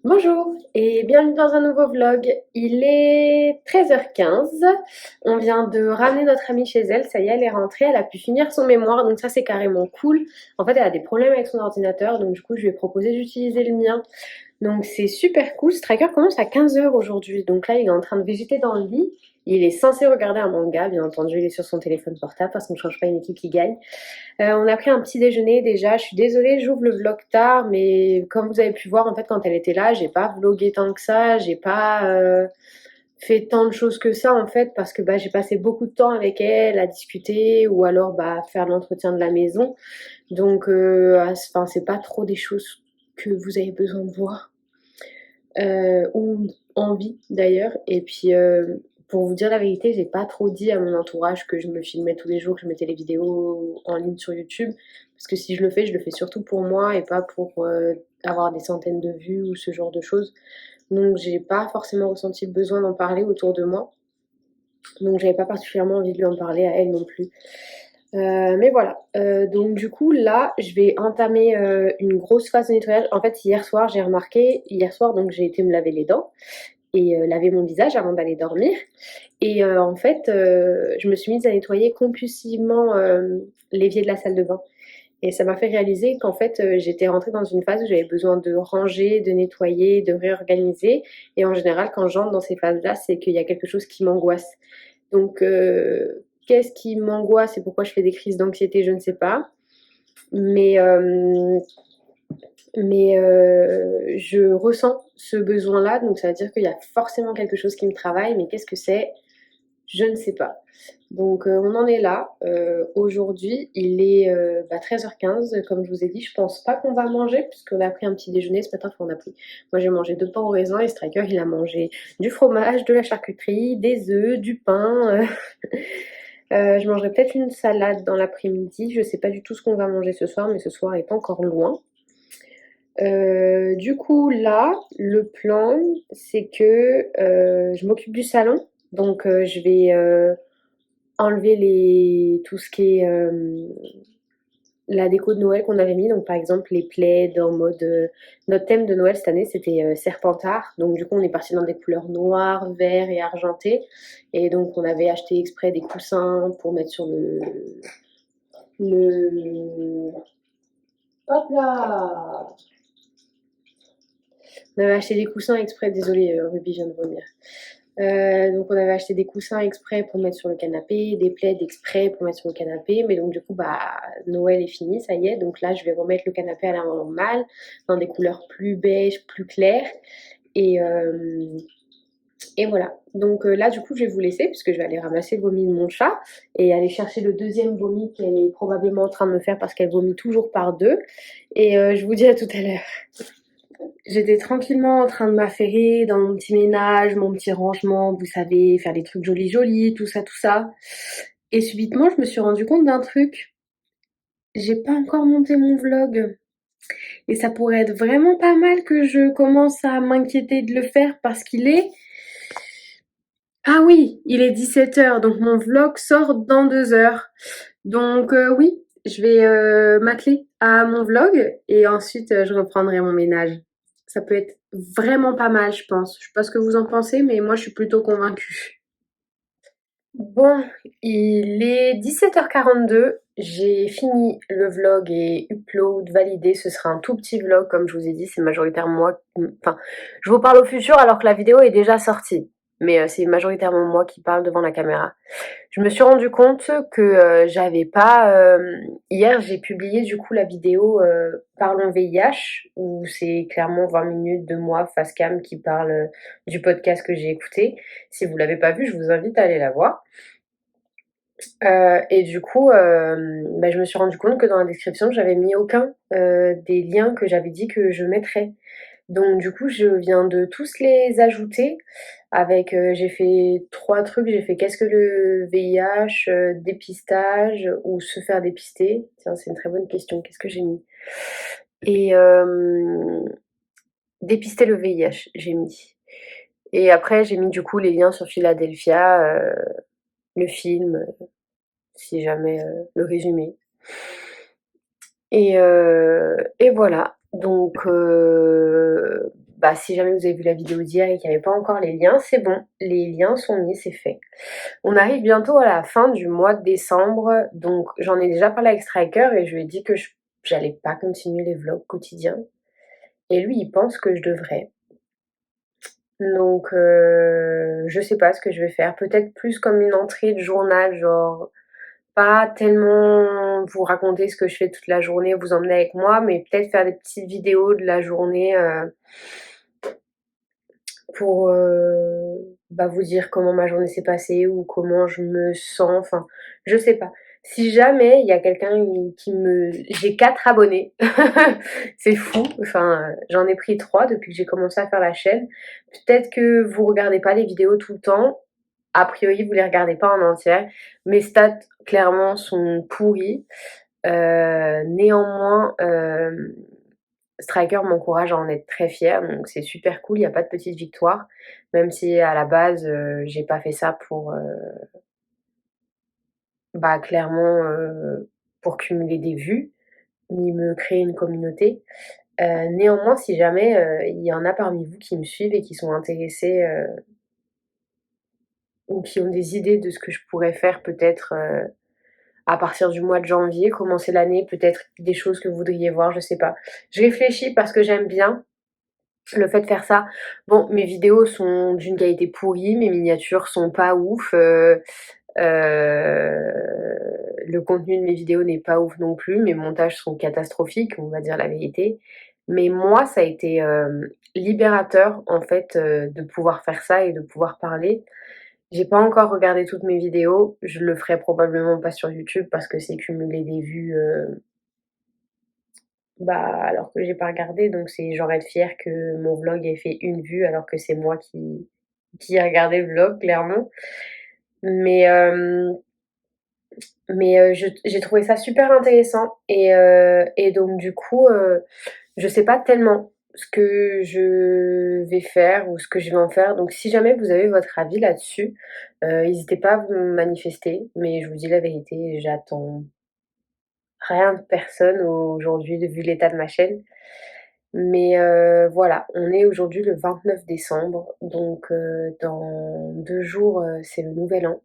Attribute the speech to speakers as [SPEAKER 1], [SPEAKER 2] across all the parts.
[SPEAKER 1] Bonjour et bienvenue dans un nouveau vlog. Il est 13h15. On vient de ramener notre amie chez elle. Ça y est, elle est rentrée. Elle a pu finir son mémoire. Donc ça, c'est carrément cool. En fait, elle a des problèmes avec son ordinateur. Donc du coup, je lui ai proposé d'utiliser le mien. Donc c'est super cool. Striker commence à 15h aujourd'hui. Donc là, il est en train de végéter dans le lit. Il est censé regarder un manga. Bien entendu, il est sur son téléphone portable parce qu'on ne change pas une équipe qui gagne. On a pris un petit déjeuner déjà. Je suis désolée, j'ouvre le vlog tard, mais comme vous avez pu voir, en fait, quand elle était là, j'ai pas vlogué tant que ça, j'ai pas fait tant de choses que ça, en fait, parce que bah, j'ai passé beaucoup de temps avec elle à discuter ou alors bah, faire l'entretien de la maison. Donc, enfin, c'est pas trop des choses que vous avez besoin de voir ou envie d'ailleurs. Et puis, pour vous dire la vérité, j'ai pas trop dit à mon entourage que je me filmais tous les jours, que je mettais les vidéos en ligne sur YouTube. Parce que si je le fais surtout pour moi et pas pour avoir des centaines de vues ou ce genre de choses. Donc, j'ai pas forcément ressenti le besoin d'en parler autour de moi. Donc, j'avais pas particulièrement envie de lui en parler à elle non plus. Mais voilà, donc du coup là je vais entamer une grosse phase de nettoyage. En fait hier soir j'ai remarqué, hier soir donc j'ai été me laver les dents et laver mon visage avant d'aller dormir. Et en fait je me suis mise à nettoyer compulsivement l'évier de la salle de bain. Et ça m'a fait réaliser qu'en fait j'étais rentrée dans une phase où j'avais besoin de ranger, de nettoyer, de réorganiser. Et en général quand j'entre dans ces phases-là c'est qu'il y a quelque chose qui m'angoisse. Donc, qu'est-ce qui m'angoisse et pourquoi je fais des crises d'anxiété, je ne sais pas. Mais, je ressens ce besoin-là, donc ça veut dire qu'il y a forcément quelque chose qui me travaille, mais qu'est-ce que c'est? Je ne sais pas. Donc, on en est là. Aujourd'hui, il est 13h15, comme je vous ai dit. Je pense pas qu'on va manger, puisqu'on a pris un petit déjeuner ce matin. Enfin, on a pris. Moi, j'ai mangé 2 pains au raisin et Striker, il a mangé du fromage, de la charcuterie, des œufs, du pain. Je mangerai peut-être une salade dans l'après-midi. Je sais pas du tout ce qu'on va manger ce soir, mais ce soir est encore loin. Du coup, là, le plan, c'est que je m'occupe du salon. Donc, je vais enlever tout ce qui est la déco de Noël qu'on avait mis. Donc, par exemple, les plaids en mode. Notre thème de Noël cette année, c'était Serpentard. Donc, du coup, on est parti dans des couleurs noires, vert et argentées. Et donc, on avait acheté exprès des coussins pour mettre sur le... Hop là! On avait acheté des coussins exprès, désolé, Ruby vient de vomir. Donc on avait acheté des coussins exprès pour mettre sur le canapé, des plaids exprès pour mettre sur le canapé, mais donc du coup bah Noël est fini, ça y est, donc là je vais remettre le canapé à la normale, dans des couleurs plus beige, plus claires, et, euh, et voilà. Donc là du coup je vais vous laisser, puisque je vais aller ramasser le vomi de mon chat, et aller chercher le deuxième vomi qu'elle est probablement en train de me faire, parce qu'elle vomit toujours par deux, et je vous dis à tout à l'heure. J'étais tranquillement en train de m'affairer dans mon petit ménage, mon petit rangement, vous savez, faire des trucs jolis jolis, tout ça, tout ça. Et subitement, je me suis rendu compte d'un truc. J'ai pas encore monté mon vlog. Et ça pourrait être vraiment pas mal que je commence à m'inquiéter de le faire parce qu'il est... Ah oui, il est 17h, donc mon vlog sort dans 2 heures. Donc oui, je vais m'atteler à mon vlog et ensuite je reprendrai mon ménage. Ça peut être vraiment pas mal, je pense. Je sais pas ce que vous en pensez, mais moi je suis plutôt convaincue. Bon, il est 17h42. J'ai fini le vlog et upload validé. Ce sera un tout petit vlog, comme je vous ai dit, c'est majoritairement moi. Enfin, je vous parle au futur alors que la vidéo est déjà sortie. Mais c'est majoritairement moi qui parle devant la caméra. Je me suis rendu compte que j'avais pas. Hier, j'ai publié du coup la vidéo Parlons VIH, où c'est clairement 20 minutes de moi face cam qui parle du podcast que j'ai écouté. Si vous l'avez pas vu, je vous invite à aller la voir. Et du coup, bah, je me suis rendu compte que dans la description, j'avais mis aucun des liens que j'avais dit que je mettrais. Donc du coup, je viens de tous les ajouter avec, j'ai fait 3 trucs. J'ai fait qu'est-ce que le VIH, dépistage ou se faire dépister. Tiens, c'est une très bonne question. Qu'est-ce que j'ai mis? Et dépister le VIH, j'ai mis. Et après, j'ai mis du coup les liens sur Philadelphia, le film, si jamais le résumé. Et voilà. Donc bah, si jamais vous avez vu la vidéo d'hier et qu'il n'y avait pas encore les liens, c'est bon, les liens sont mis, c'est fait. On arrive bientôt à la fin du mois de décembre, donc j'en ai déjà parlé avec Striker et je lui ai dit que j'allais pas continuer les vlogs quotidiens. Et lui, il pense que je devrais. Donc, je sais pas ce que je vais faire. Peut-être plus comme une entrée de journal, genre pas tellement vous raconter ce que je fais toute la journée, vous emmener avec moi, mais peut-être faire des petites vidéos de la journée pour bah, vous dire comment ma journée s'est passée ou comment je me sens. Enfin, je sais pas. Si jamais il y a quelqu'un qui me... J'ai 4 abonnés. C'est fou. Enfin, j'en ai pris 3 depuis que j'ai commencé à faire la chaîne. Peut-être que vous regardez pas les vidéos tout le temps. A priori, vous les regardez pas en entière. Mes stats, clairement, sont pourries. Néanmoins, Striker m'encourage à en être très fière, donc c'est super cool, il n'y a pas de petite victoire, même si à la base, j'ai pas fait ça pour, bah, clairement, pour cumuler des vues, ni me créer une communauté. Néanmoins, si jamais, il y en a parmi vous qui me suivent et qui sont intéressés, ou qui ont des idées de ce que je pourrais faire peut-être, à partir du mois de janvier, commencer l'année, peut-être des choses que vous voudriez voir, je sais pas. Je réfléchis parce que j'aime bien le fait de faire ça. Bon, mes vidéos sont d'une qualité pourrie, mes miniatures sont pas ouf, le contenu de mes vidéos n'est pas ouf non plus, mes montages sont catastrophiques, on va dire la vérité. Mais moi, ça a été, libérateur en fait, de pouvoir faire ça et de pouvoir parler. J'ai pas encore regardé toutes mes vidéos, je le ferai probablement pas sur YouTube parce que c'est cumuler des vues, bah, alors que j'ai pas regardé, donc c'est genre être fière que mon vlog ait fait une vue alors que c'est moi qui ai regardé le vlog clairement. Mais j'ai trouvé ça super intéressant et donc du coup, je sais pas tellement ce que je vais faire ou ce que je vais en faire. Donc si jamais vous avez votre avis là-dessus, hésitez pas à vous manifester, mais je vous dis la vérité, j'attends rien de personne aujourd'hui vu l'état de ma chaîne. Mais voilà, on est aujourd'hui le 29 décembre, donc dans 2 jours, c'est le nouvel an.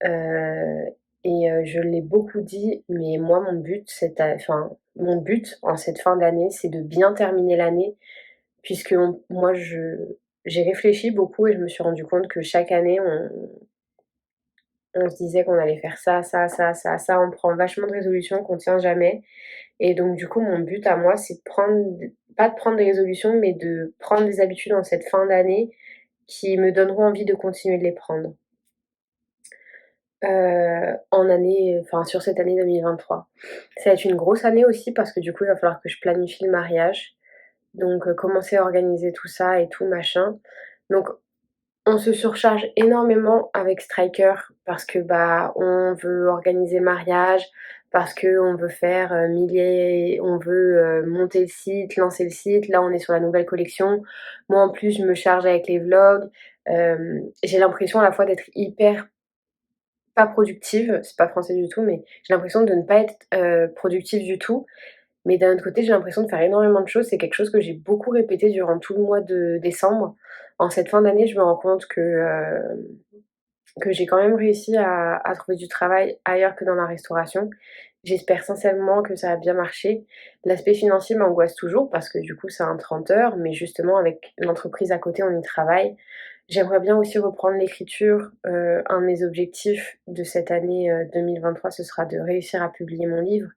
[SPEAKER 1] Heu je l'ai beaucoup dit, mais moi mon but en cette fin d'année, c'est de bien terminer l'année puisque moi j'ai réfléchi beaucoup et je me suis rendu compte que chaque année on se disait qu'on allait faire ça, ça, ça, ça, ça, on prend vachement de résolutions qu'on tient jamais et donc du coup, mon but à moi, c'est de prendre pas de prendre des résolutions, mais de prendre des habitudes en cette fin d'année qui me donneront envie de continuer de les prendre, sur cette année 2023. Ça va être une grosse année aussi parce que du coup, il va falloir que je planifie le mariage, donc commencer à organiser tout ça et tout machin. Donc on se surcharge énormément avec Striker parce que, bah, on veut organiser le mariage, parce qu'on veut faire, on veut, monter le site, lancer le site. Là, on est sur la nouvelle collection. Moi, en plus, je me charge avec les vlogs. J'ai l'impression à la fois d'être hyper pas productive, c'est pas français du tout, mais j'ai l'impression de ne pas être, productive du tout. Mais d'un autre côté, j'ai l'impression de faire énormément de choses. C'est quelque chose que j'ai beaucoup répété durant tout le mois de décembre. En cette fin d'année, je me rends compte que j'ai quand même réussi à trouver du travail ailleurs que dans la restauration. J'espère sincèrement que ça va bien marcher. L'aspect financier m'angoisse toujours parce que du coup, c'est un 30 heures, mais justement avec l'entreprise à côté, on y travaille. J'aimerais bien aussi reprendre l'écriture. Un de mes objectifs de cette année, 2023, ce sera de réussir à publier mon livre.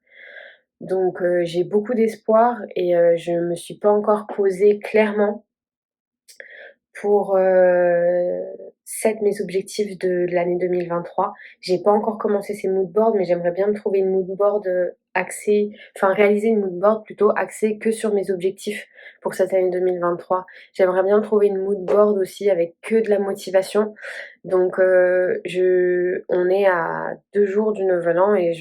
[SPEAKER 1] Donc j'ai beaucoup d'espoir et je me suis pas encore posée clairement pour set mes objectifs de l'année 2023. J'ai pas encore commencé ces mood boards, mais j'aimerais bien me trouver une mood board, réaliser une mood board plutôt axée que sur mes objectifs pour cette année 2023. J'aimerais bien me trouver une mood board aussi avec que de la motivation. Donc on est à 2 jours du nouvel an et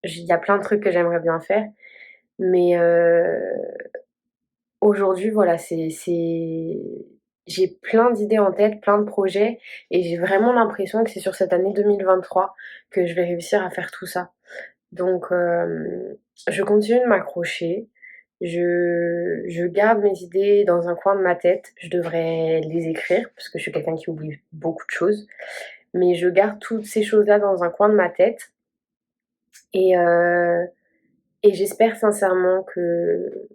[SPEAKER 1] il y a plein de trucs que j'aimerais bien faire, mais aujourd'hui, voilà, j'ai plein d'idées en tête, plein de projets et j'ai vraiment l'impression que c'est sur cette année 2023 que je vais réussir à faire tout ça. Donc je continue de m'accrocher. Je garde mes idées dans un coin de ma tête. Je devrais les écrire parce que je suis quelqu'un qui oublie beaucoup de choses. Mais je garde toutes ces choses-là dans un coin de ma tête et, euh, et j'espère sincèrement que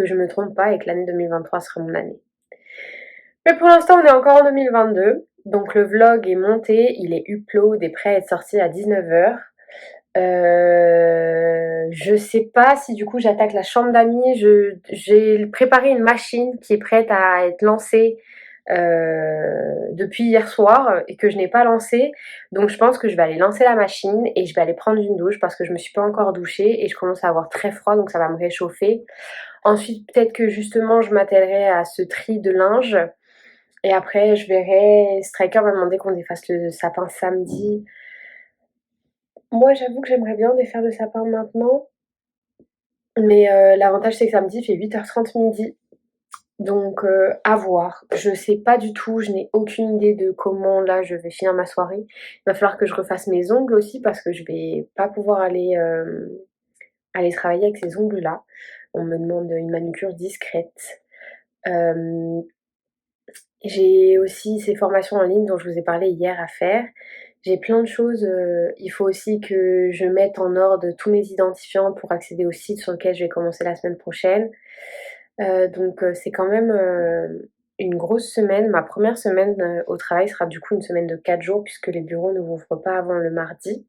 [SPEAKER 1] je me trompe pas et que l'année 2023 sera mon année. Mais pour l'instant, on est encore en 2022. Donc le vlog est monté, il est upload et prêt à être sorti à 19h. Je sais pas si du coup j'attaque la chambre d'amis. J'ai préparé une machine qui est prête à être lancée depuis hier soir et que je n'ai pas lancée. Donc je pense que je vais aller lancer la machine et je vais aller prendre une douche parce que je me suis pas encore douchée et je commence à avoir très froid donc ça va me réchauffer. Ensuite peut-être que justement je m'attellerai à ce tri de linge et après je verrai. Striker m'a demandé qu'on défasse le sapin samedi. Moi j'avoue que j'aimerais bien défaire le sapin maintenant. Mais l'avantage c'est que samedi il fait 8h30 midi. Donc à voir. Je sais pas du tout, je n'ai aucune idée de comment là je vais finir ma soirée. Il va falloir que je refasse mes ongles aussi parce que je vais pas pouvoir aller travailler avec ces ongles-là. On me demande une manucure discrète. Euh, j'ai aussi ces formations en ligne dont je vous ai parlé hier à faire. J'ai plein de choses. Il faut aussi que je mette en ordre tous mes identifiants pour accéder au site sur lequel je vais commencer la semaine prochaine. Donc c'est quand même une grosse semaine. Ma première semaine au travail sera du coup une semaine de 4 jours puisque les bureaux ne rouvrent pas avant le mardi.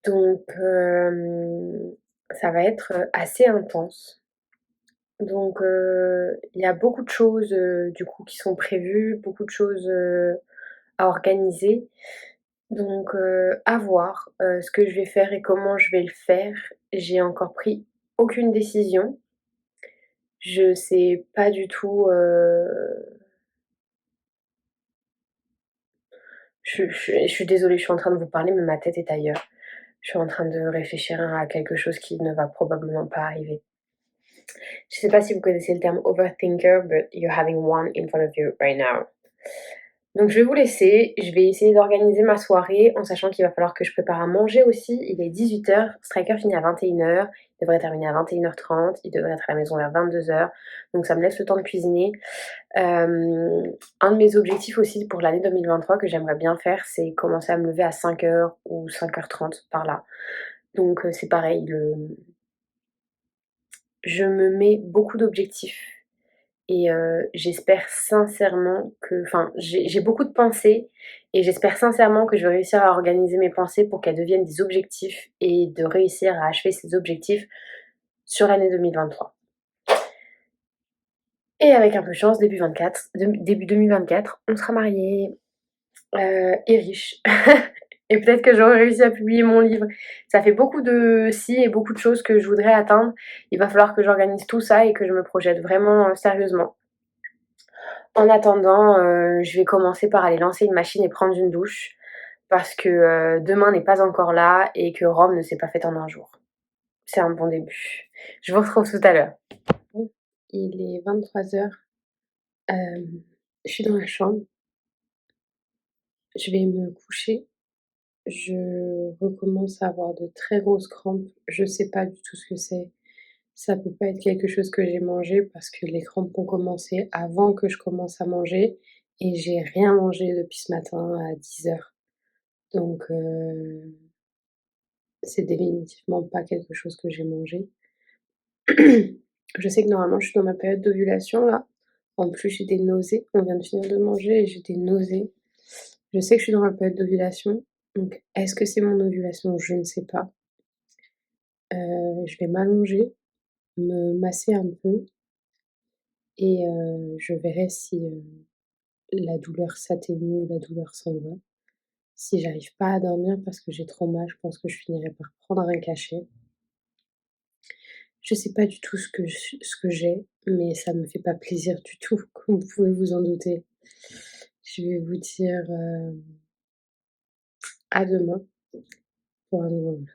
[SPEAKER 1] Donc ça va être assez intense. Donc il y a beaucoup de choses du coup qui sont prévues, beaucoup de choses à organiser. Donc à voir ce que je vais faire et comment je vais le faire. J'ai encore pris aucune décision. Je sais pas du tout. Je suis désolée, je suis en train de vous parler, mais ma tête est ailleurs. Je suis en train de réfléchir à quelque chose qui ne va probablement pas arriver. Je sais pas si vous connaissez le terme overthinker, but you're having one in front of you right now. Donc je vais vous laisser, je vais essayer d'organiser ma soirée en sachant qu'il va falloir que je prépare à manger aussi. Il est 18h, Striker finit à 21h, il devrait terminer à 21h30, il devrait être à la maison vers 22h, donc ça me laisse le temps de cuisiner. Un de mes objectifs aussi pour l'année 2023 que j'aimerais bien faire, c'est commencer à me lever à 5h ou 5h30 par là. Donc c'est pareil, je me mets beaucoup d'objectifs et j'espère sincèrement que, enfin, j'ai beaucoup de pensées et j'espère sincèrement que je vais réussir à organiser mes pensées pour qu'elles deviennent des objectifs et de réussir à achever ces objectifs sur l'année 2023. Et avec un peu de chance, début 2024, on sera mariés et riches. Et peut-être que j'aurai réussi à publier mon livre. Ça fait beaucoup de si et beaucoup de choses que je voudrais atteindre. Il va falloir que j'organise tout ça et que je me projette vraiment sérieusement. En attendant, je vais commencer par aller lancer une machine et prendre une douche parce que demain n'est pas encore là et que Rome ne s'est pas faite en un jour. C'est un bon début. Je vous retrouve tout à l'heure. Il est 23h. Je suis dans la chambre. Je vais me coucher. Je recommence à avoir de très grosses crampes. Je sais pas du tout ce que c'est. Ça peut pas être quelque chose que j'ai mangé parce que les crampes ont commencé avant que je commence à manger et j'ai rien mangé depuis ce matin à 10h. Donc c'est définitivement pas quelque chose que j'ai mangé. Je sais que normalement je suis dans ma période d'ovulation là. En plus j'ai des nausées. On vient de finir de manger et j'ai des nausées. Je sais que je suis dans ma période d'ovulation. Donc est-ce que c'est mon ovulation? Je ne sais pas. Je vais m'allonger, me masser un peu et je verrai si la douleur s'atténue ou la douleur s'en va. Si j'arrive pas à dormir parce que j'ai trop mal, je pense que je finirai par prendre un cachet. Je sais pas du tout ce que j'ai, mais ça me fait pas plaisir du tout, comme vous pouvez vous en douter. Je vais vous dire à demain pour un nouveau vlog.